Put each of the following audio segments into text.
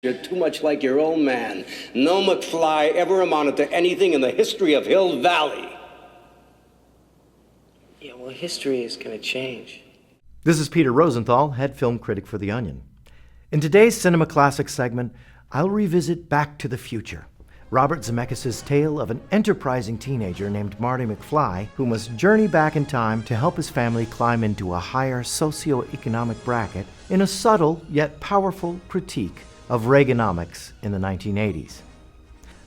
You're too much like your old man. No McFly ever amounted to anything in the history of Hill Valley. Yeah, well, history is going to change. This is Peter Rosenthal, head film critic for The Onion. In today's Cinema Classics segment, I'll revisit Back to the Future, Robert Zemeckis' tale of an enterprising teenager named Marty McFly who must journey back in time to help his family climb into a higher socioeconomic bracket in a subtle yet powerful critique of Reaganomics in the 1980s.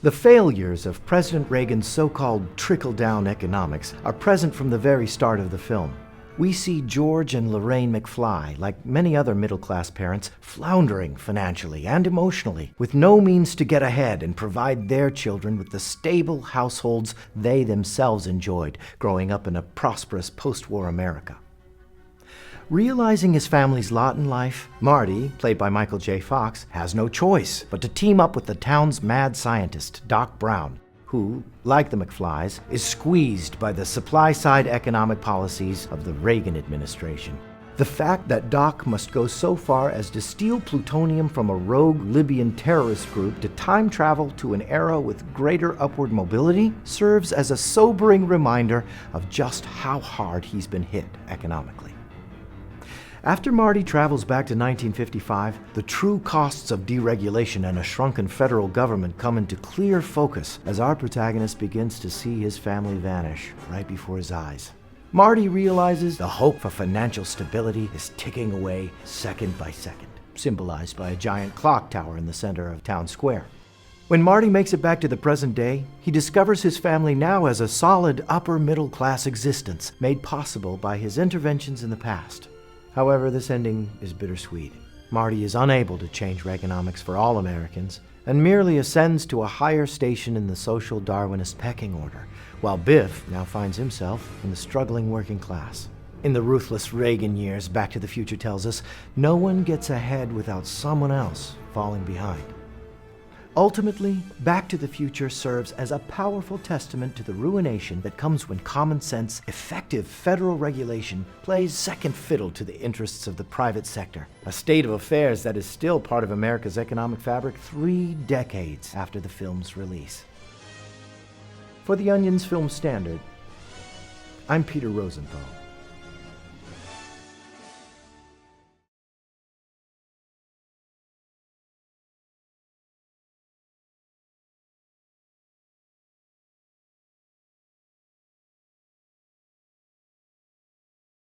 The failures of President Reagan's so-called trickle-down economics are present from the very start of the film. We see George and Lorraine McFly, like many other middle-class parents, floundering financially and emotionally, with no means to get ahead and provide their children with the stable households they themselves enjoyed growing up in a prosperous post-war America. Realizing his family's lot in life, Marty, played by Michael J. Fox, has no choice but to team up with the town's mad scientist, Doc Brown, who, like the McFlys, is squeezed by the supply-side economic policies of the Reagan administration. The fact that Doc must go so far as to steal plutonium from a rogue Libyan terrorist group to time travel to an era with greater upward mobility serves as a sobering reminder of just how hard he's been hit economically. After Marty travels back to 1955, the true costs of deregulation and a shrunken federal government come into clear focus as our protagonist begins to see his family vanish right before his eyes. Marty realizes the hope for financial stability is ticking away second by second, symbolized by a giant clock tower in the center of town square. When Marty makes it back to the present day, he discovers his family now has a solid upper middle class existence made possible by his interventions in the past. However, this ending is bittersweet. Marty is unable to change Reaganomics for all Americans and merely ascends to a higher station in the social Darwinist pecking order, while Biff now finds himself in the struggling working class. In the ruthless Reagan years, Back to the Future tells us, no one gets ahead without someone else falling behind. Ultimately, Back to the Future serves as a powerful testament to the ruination that comes when common sense, effective federal regulation plays second fiddle to the interests of the private sector, a state of affairs that is still part of America's economic fabric 3 decades after the film's release. For The Onion's Film Standard, I'm Peter Rosenthal.